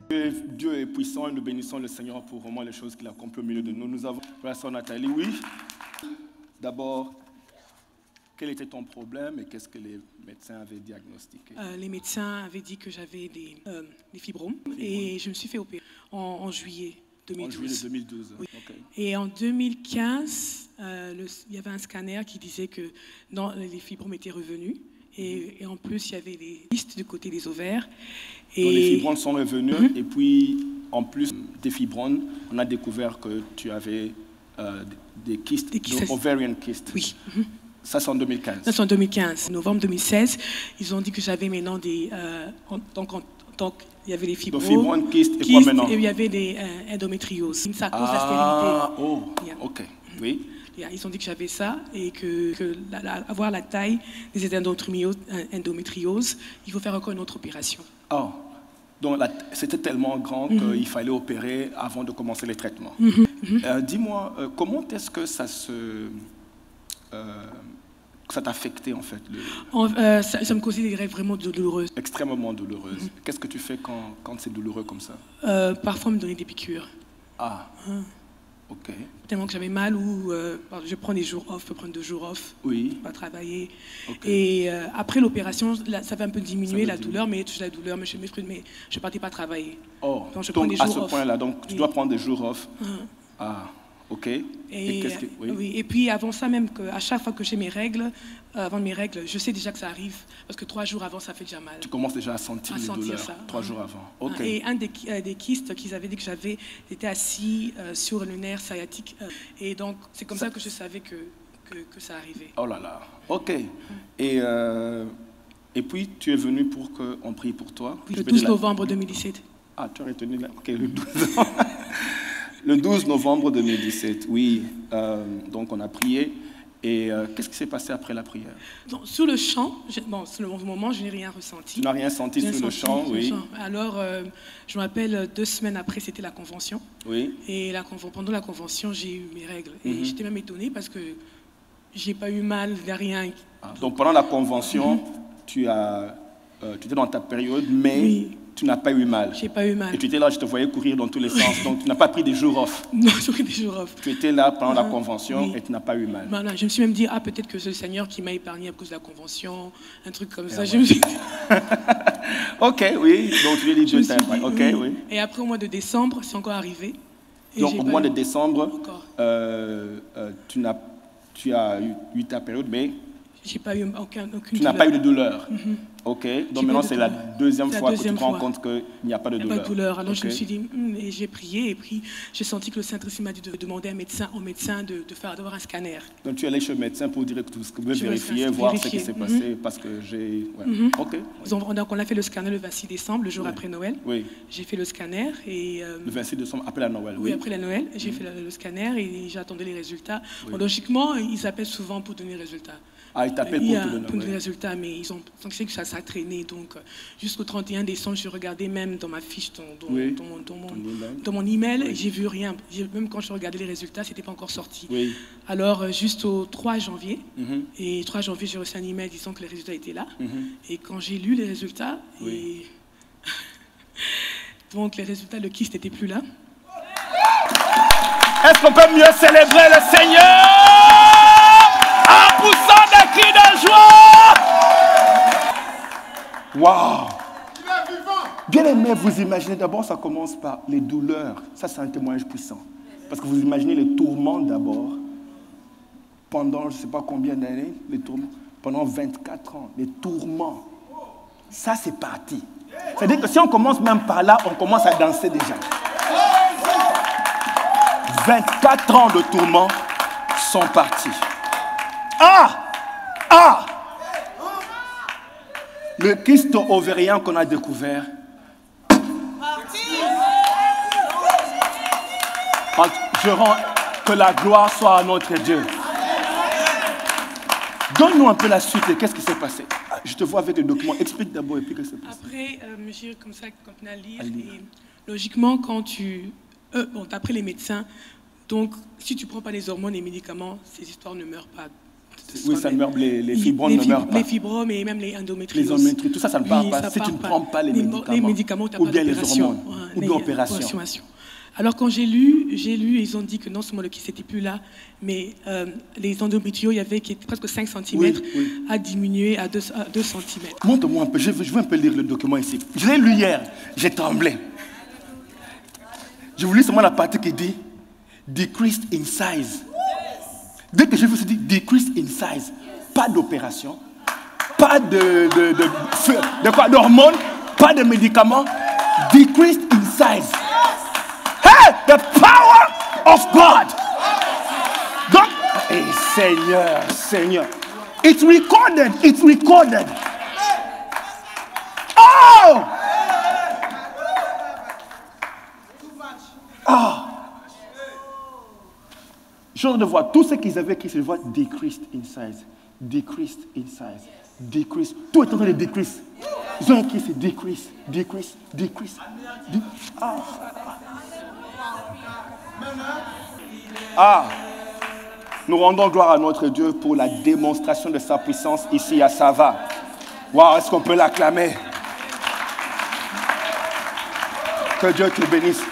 Dieu est puissant et nous bénissons le Seigneur pour vraiment les choses qu'il a accomplies au milieu de nous. Nous avons la sœur Nathalie, oui. D'abord, quel était ton problème et qu'est-ce que les médecins avaient diagnostiqué? Les médecins avaient dit que j'avais des fibromes et je me suis fait opérer en juillet 2012. En juillet 2012, oui. Okay. Et en 2015, il y avait un scanner qui disait que les fibromes étaient revenus. Et en plus, il y avait des kystes du côté des ovaires. Donc les fibromes sont revenus. Et puis, en plus des fibromes, on a découvert que tu avais des kystes, ovarian kystes. Oui. Ça, c'est en 2015. Ça, c'est en 2015. En novembre 2016, ils ont dit que j'avais maintenant des... Donc, il y avait des fibromes. Donc, fibromes, kystes, et quoi maintenant? Et il y avait des endométrioses. Ça cause la stérilité. Ah, oh, ok. Oui. Ils ont dit que j'avais ça et que avoir la taille des endométrioses, il faut faire encore une autre opération. Oh, donc c'était tellement grand qu'il fallait opérer avant de commencer les traitements. Dis-moi, comment est-ce que ça t'a affecté en fait ça me causait des rêves vraiment douloureuses. Extrêmement douloureuses. Qu'est-ce que tu fais quand c'est douloureux comme ça? Parfois, on me donnait des piqûres. Ah. Ok. Tellement que j'avais mal ou je prends des jours off, je peux prendre 2 jours off, oui. Pas travailler. Okay. Et après l'opération, ça va un peu diminuer la douleur, mais toujours la douleur, mais je ne partais pas travailler. Oh, donc à ce point-là, donc tu dois prendre des jours off. Ah, ok. Et puis avant ça même, à chaque fois que j'ai mes règles, avant mes règles, je sais déjà que ça arrive, parce que 3 jours avant, ça fait déjà mal. Tu commences déjà à sentir les douleurs, ça. 3 jours avant. Ok. Et un des kystes qu'ils avaient dit que j'avais était assis sur le nerf sciatique. Et donc, c'est comme ça que je savais que ça arrivait. Oh là là, ok. Et puis, tu es venu pour qu'on prie pour toi? Oui, le 12 novembre 2017. Ah, tu as retenu là? Ok, le 12. Le 12 novembre 2017, oui. Donc, on a prié. Et qu'est-ce qui s'est passé après la prière? Donc, sur le champ, sur le moment, je n'ai rien ressenti. Tu n'as rien senti sur le champ, oui. Alors, je me rappelle, 2 semaines après, c'était la convention. Oui. Et pendant la convention, j'ai eu mes règles. Et j'étais même étonnée parce que je n'ai pas eu mal, il n'y a rien. Donc, pendant la convention, tu étais dans ta période, mais... Oui. Tu n'as pas eu mal. J'ai pas eu mal. Et tu étais là, je te voyais courir dans tous les sens. Donc, tu n'as pas pris des jours off. Non, j'ai pris des jours off. Tu étais là pendant la convention et tu n'as pas eu mal. Voilà, je me suis même dit, peut-être que c'est le Seigneur qui m'a épargné à cause de la convention, un truc comme ça. Je me suis dit... Ok, oui. Donc, tu lui as dit, Dieu t'aime. Ok, oui. Et après, au mois de décembre, c'est encore arrivé. Et donc, au mois de décembre, tu as eu ta période, mais... J'ai pas eu aucune Tu n'as pas eu de douleur. Ok. Donc maintenant, c'est la deuxième fois que tu te rends compte qu'il n'y a pas de douleur. Il n'y a pas de douleur. Alors je me suis dit, et j'ai prié, et puis j'ai senti que le Saint-Esprit m'a dit de demander au médecin d'avoir un scanner. Donc tu es allé chez le médecin pour dire que tout ce que vous vérifier, voir ce qui s'est passé, parce que j'ai... Ok. Donc on a fait le scanner le 26 décembre, le jour après Noël. Oui. J'ai fait le scanner et... Le 26 décembre, après la Noël, oui. Oui, après la Noël, j'ai fait le scanner et j'attendais les résultats. Bon, logiquement, ils appellent souvent pour donner les résultats. Ah, ils t'appellent pour te donner. Pour les résultats, mais ils ont pensé que ça traîné. Donc, jusqu'au 31 décembre, je regardais même dans ma fiche, dans mon email, j'ai vu rien. Même quand je regardais les résultats, c'était pas encore sorti. Oui. Alors, juste au 3 janvier, et 3 janvier, j'ai reçu un email disant que les résultats étaient là. Et quand j'ai lu les résultats, donc les résultats, le kyste n'était plus là. Est-ce qu'on peut mieux célébrer le Seigneur en poussant des cris de joie? Waouh! Bien aimé, vous imaginez d'abord, ça commence par les douleurs. Ça, c'est un témoignage puissant. Parce que vous imaginez les tourments d'abord. Pendant, je ne sais pas combien d'années, les tourments. Pendant 24 ans, les tourments. Ça, c'est parti. C'est-à-dire que si on commence même par là, on commence à danser déjà. 24 ans de tourments sont partis. Le kyste ovarien qu'on a découvert. Je rends que la gloire soit à notre Dieu. Donne-nous un peu la suite et qu'est-ce qui s'est passé? Je te vois avec les documents. Explique d'abord et puis qu'est-ce qui s'est passé. Après, j'ai comme ça continué à lire. Et logiquement, d'après les médecins, donc si tu ne prends pas les hormones et les médicaments, ces histoires ne meurent pas. Oui, ça meurt, les fibromes ne meurent pas. Les fibromes et même les endométrioses. Les endométrioses, tout ça, ça ne part pas si tu ne prends pas les médicaments ou bien les hormones, ou bien l'opération. Alors quand j'ai lu, ils ont dit que non seulement le kyste n'était plus là, mais les endométrioses, il y avait qui était presque 5 cm, a diminué à 2 cm. Montre-moi un peu, je veux un peu lire le document ici. Je l'ai lu hier, j'ai tremblé. Je voulais seulement la partie qui dit « decreased in size ». Dès que je vous ai dit « decreased in size », pas d'opération, pas d'hormones, pas de médicaments, « decreased in size ». Hey, the power of God. Donc, hey, Seigneur. It's recorded. Oh! Genre de voir tous ceux qu'ils avaient qui se voient decreased in size. Tout est en train de decrease. Ils ont écrit c'est decrease. Nous rendons gloire à notre Dieu pour la démonstration de sa puissance ici à Sava. Waouh, est-ce qu'on peut l'acclamer? Que Dieu te bénisse.